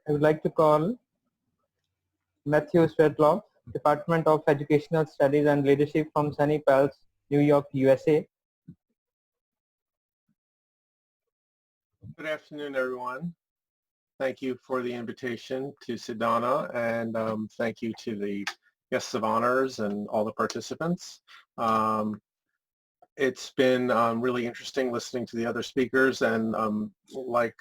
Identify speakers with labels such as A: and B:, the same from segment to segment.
A: I would like to call Mathew Swerdloff, Department of Educational Studies and Leadership from SUNY Paltz, New York, USA.
B: Good afternoon, everyone. Thank you for the invitation to Sidana, and thank you to the guests of honors and all the participants. It's been really interesting listening to the other speakers, and like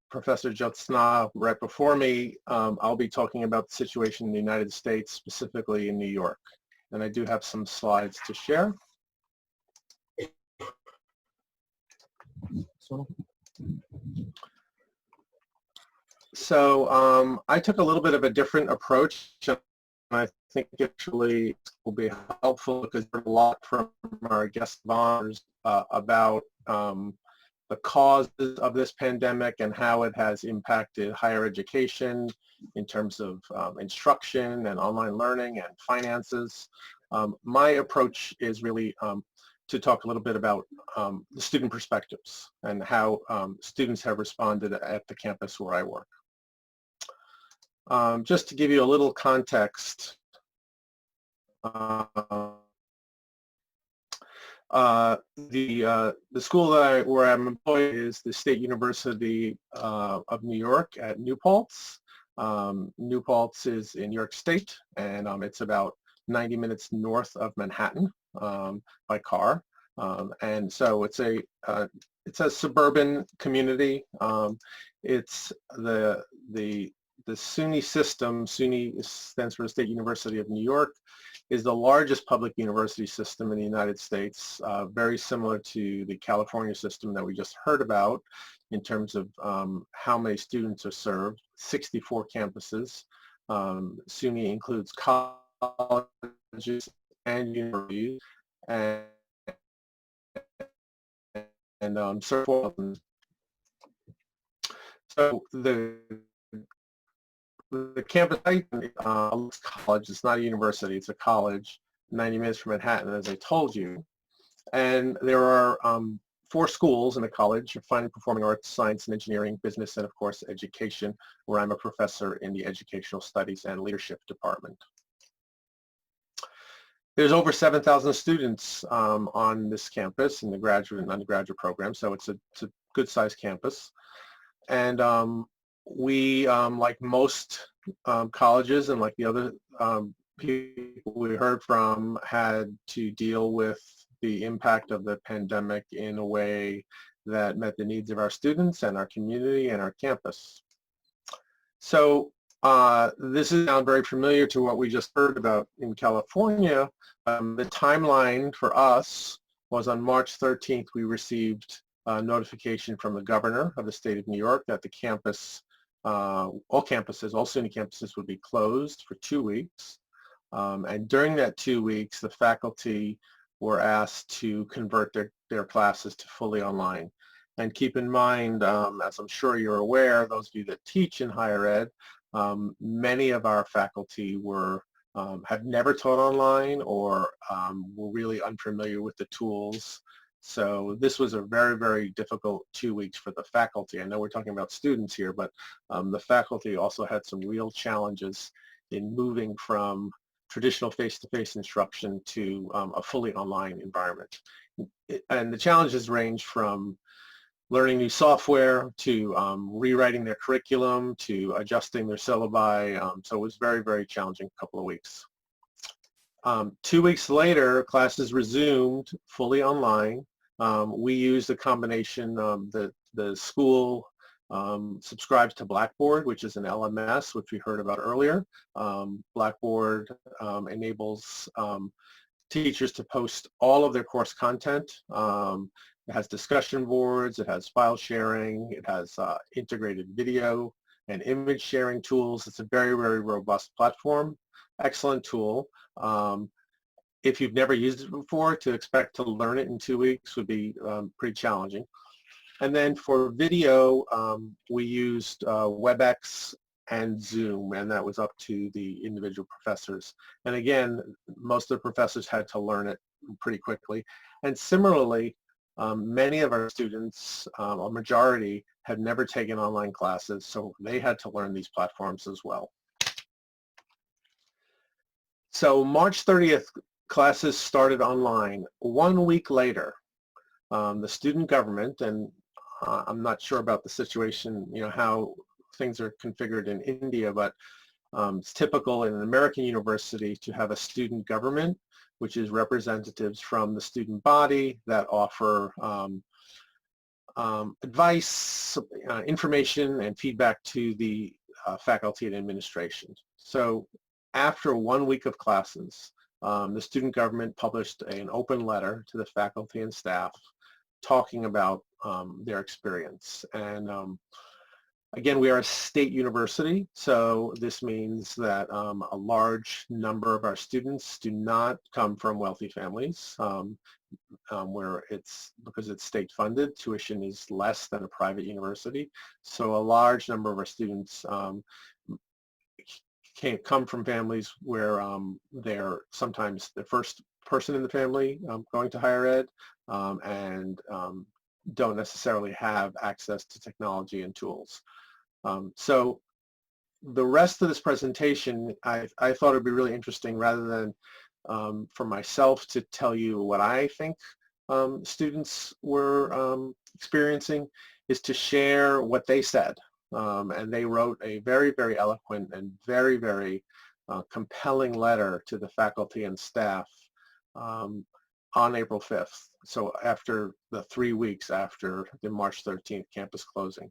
B: Professor Jyotsna right before me, I'll be talking about the situation in the United States, specifically in New York. And I do have some slides to share. So I took a little bit of a different approach. I think actually will be helpful because there's a lot from our guest of honors about the causes of this pandemic and how it has impacted higher education in terms of instruction and online learning and finances. My approach is really to talk a little bit about the student perspectives and how students have responded at the campus where I work. Just to give you a little context, the school that where I'm employed is the State University of New York at New Paltz. New Paltz is in New York State, and it's about 90 minutes north of Manhattan by car. And so it's a suburban community. It's the SUNY system. SUNY stands for the State University of New York, is the largest public university system in the United States, very similar to the California system that we just heard about in terms of how many students are served, 64 campuses. SUNY includes colleges and universities and so forth. So the campus site college, it's not a university, it's a college, 90 minutes from Manhattan, as I told you. And there are 4 schools in the college: fine and performing arts, science and engineering, business, and of course education, where I'm a professor in the educational studies and leadership department. There's over 7,000 students on this campus in the graduate and undergraduate program, so it's a good sized campus. And we, like most colleges and like the other people we heard from, had to deal with the impact of the pandemic in a way that met the needs of our students and our community and our campus. So this is now very familiar to what we just heard about in California. The timeline for us was on March 13th, we received a notification from the governor of the state of New York that the campus, all campuses, all SUNY campuses would be closed for 2 weeks. And during that 2 weeks, the faculty were asked to convert their classes to fully online. And keep in mind, as I'm sure you're aware, those of you that teach in higher ed, many of our faculty have never taught online or were really unfamiliar with the tools. So this was a very, very difficult 2 weeks for the faculty. I know we're talking about students here, but the faculty also had some real challenges in moving from traditional face-to-face instruction to a fully online environment. And the challenges range from learning new software to rewriting their curriculum to adjusting their syllabi. So it was very, very challenging couple of weeks. 2 weeks later, classes resumed fully online. We used a combination of the school subscribes to Blackboard, which is an LMS, which we heard about earlier. Blackboard enables teachers to post all of their course content. It has discussion boards, it has file sharing, it has integrated video and image sharing tools. It's a very, very robust platform. Excellent tool. If you've never used it before, to expect to learn it in 2 weeks would be pretty challenging. And then for video, we used WebEx and Zoom, and that was up to the individual professors. And again, most of the professors had to learn it pretty quickly. And similarly, many of our students, a majority, had never taken online classes, so they had to learn these platforms as well. So March 30th, classes started online. 1 week later, the student government, and I'm not sure about the situation, how things are configured in India, but it's typical in an American university to have a student government, which is representatives from the student body that offer advice, information, and feedback to the faculty and administration. So after 1 week of classes, the student government published an open letter to the faculty and staff talking about their experience. And again, we are a state university, so this means that a large number of our students do not come from wealthy families, where because it's state funded, tuition is less than a private university. So a large number of our students can't come from families where they're sometimes the first person in the family going to higher ed, and don't necessarily have access to technology and tools. So the rest of this presentation, I thought it would be really interesting, rather than for myself to tell you what I think students were experiencing, is to share what they said. And they wrote a very, very eloquent and very, very compelling letter to the faculty and staff on April 5th. So after the 3 weeks after the March 13th campus closing.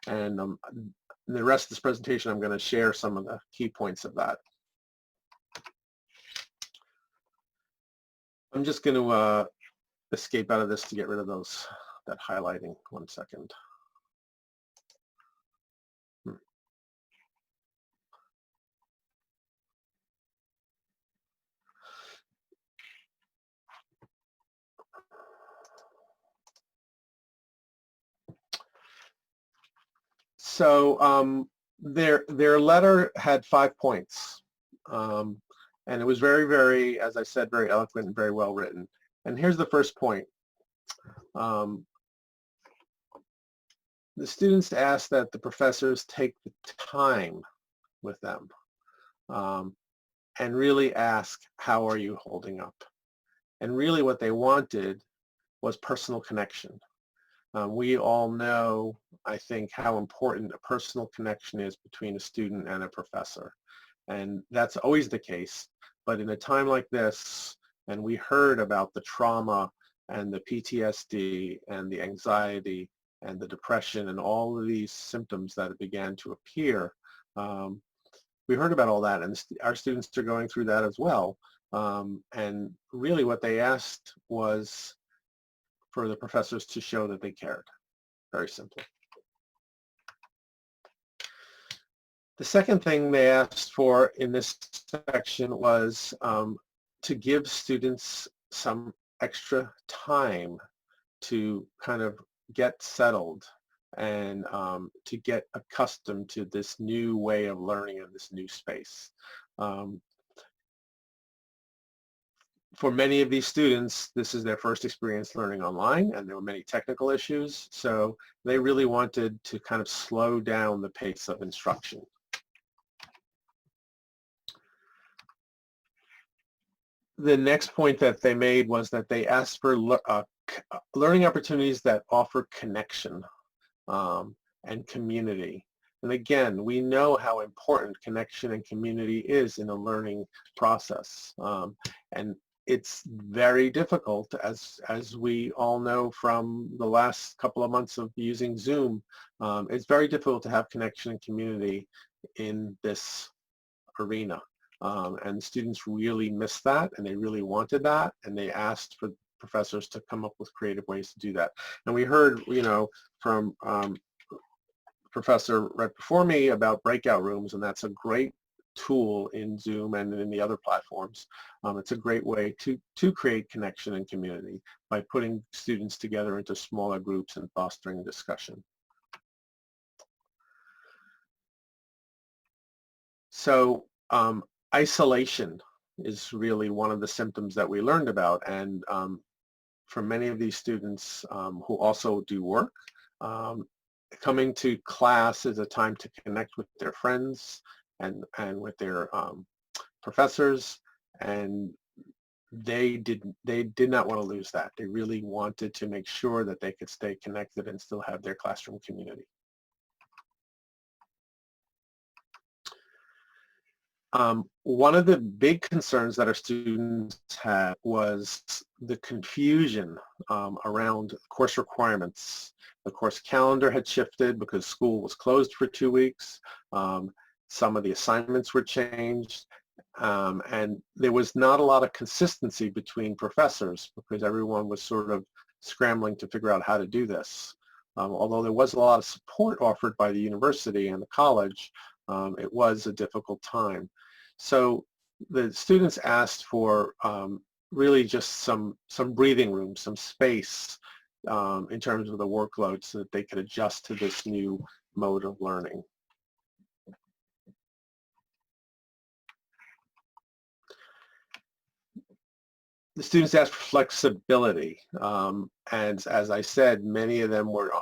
B: And the rest of this presentation, I'm going to share some of the key points of that. I'm just going to escape out of this to get rid of that highlighting. 1 second. So their letter had 5 points, and it was very, very, as I said, very eloquent and very well written. And here's the first point. The students asked that the professors take the time with them and really ask, how are you holding up? And really what they wanted was personal connection. We all know, I think, how important a personal connection is between a student and a professor. And that's always the case. But in a time like this, and we heard about the trauma and the PTSD and the anxiety and the depression and all of these symptoms that began to appear, we heard about all that, and our students are going through that as well. And really what they asked was for the professors to show that they cared, very simply. The second thing they asked for in this section was to give students some extra time to kind of get settled and to get accustomed to this new way of learning in this new space. For many of these students, this is their first experience learning online, and there were many technical issues, so they really wanted to kind of slow down the pace of instruction. The next point that they made was that they asked for learning opportunities that offer connection and community. And again, we know how important connection and community is in a learning process. And it's very difficult, as we all know from the last couple of months of using Zoom, it's very difficult to have connection and community in this arena. And students really missed that, and they really wanted that, and they asked for professors to come up with creative ways to do that. And we heard, from professor right before me about breakout rooms, and that's a great tool in Zoom and in the other platforms. It's a great way to create connection and community by putting students together into smaller groups and fostering discussion. So isolation is really one of the symptoms that we learned about, and for many of these students who also do work, coming to class is a time to connect with their friends and with their professors, and they did not want to lose that. They really wanted to make sure that they could stay connected and still have their classroom community. One of the big concerns that our students had was the confusion around course requirements. The course calendar had shifted because school was closed for 2 weeks. Some of the assignments were changed. And there was not a lot of consistency between professors because everyone was sort of scrambling to figure out how to do this. Although there was a lot of support offered by the university and the college, it was a difficult time. So the students asked for really just some breathing room, some space in terms of the workload so that they could adjust to this new mode of learning. The students asked for flexibility, and as I said, many of them were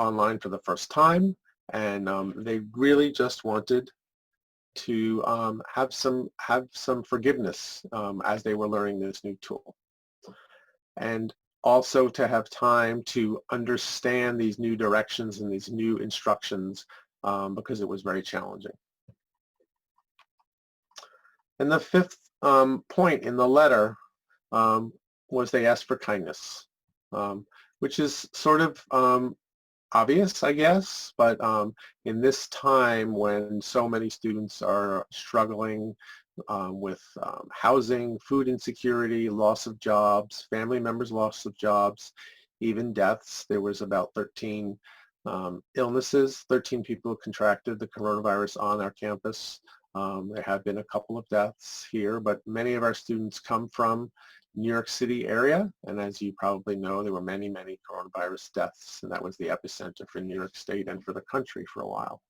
B: online for the first time, and they really just wanted to have some forgiveness as they were learning this new tool, and also to have time to understand these new directions and these new instructions because it was very challenging. And the fifth point in the letter was they asked for kindness, which is sort of obvious, I guess, but in this time when so many students are struggling with housing, food insecurity, loss of jobs, family members' loss of jobs, even deaths. There was about 13 illnesses, 13 people contracted the coronavirus on our campus. There have been a couple of deaths here, but many of our students come from New York City area, and as you probably know, there were many, many coronavirus deaths, and that was the epicenter for New York State and for the country for a while.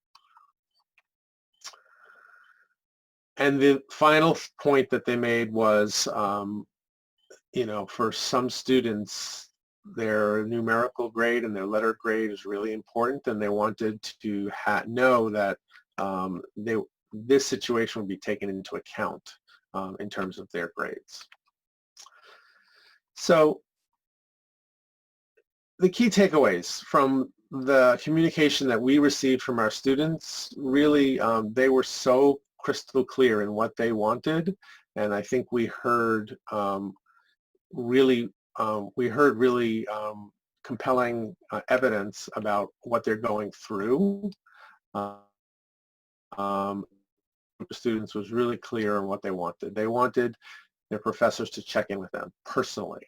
B: And the final point that they made was, you know, for some students, their numerical grade and their letter grade is really important, and they wanted to know that this situation would be taken into account in terms of their grades. So the key takeaways from the communication that we received from our students, really they were so crystal clear in what they wanted, and I think we heard really compelling evidence about what they're going through. The students was really clear on what they wanted. They wanted their professors to check in with them personally.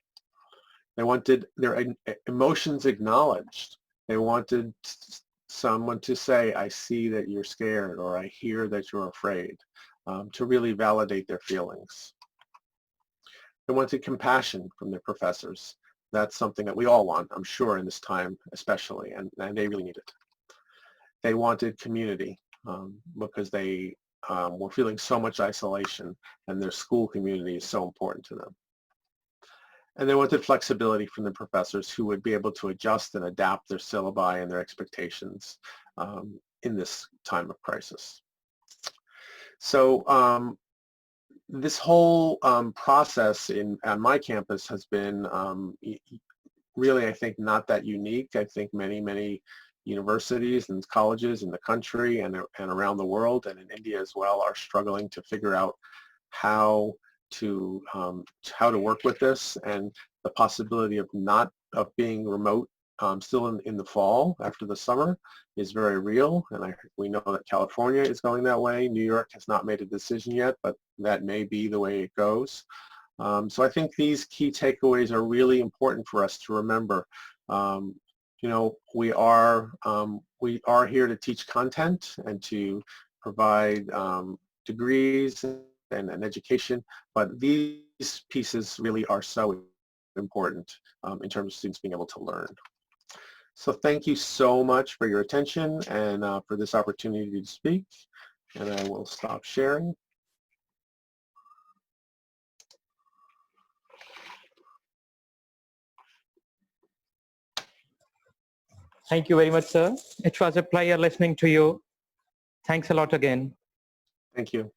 B: They wanted their emotions acknowledged. They wanted someone to say, I see that you're scared, or I hear that you're afraid, to really validate their feelings. They wanted compassion from their professors. That's something that we all want, I'm sure, in this time especially, and they really need it. They wanted community because they were feeling so much isolation, and their school community is so important to them. And they wanted flexibility from the professors who would be able to adjust and adapt their syllabi and their expectations in this time of crisis. So this whole process on my campus has been really, I think, not that unique. I think many universities and colleges in the country and around the world and in India as well are struggling to figure out how to work with this, and the possibility of being remote still in the fall after the summer is very real, and we know that California is going that way. New York has not made a decision yet, but that may be the way it goes. So I think these key takeaways are really important for us to remember. You know, we are here to teach content and to provide degrees and education, but these pieces really are so important in terms of students being able to learn. So thank you so much for your attention and for this opportunity to speak, and I will stop sharing.
A: Thank you very much, sir. It was a pleasure listening to you. Thanks a lot again.
B: Thank you.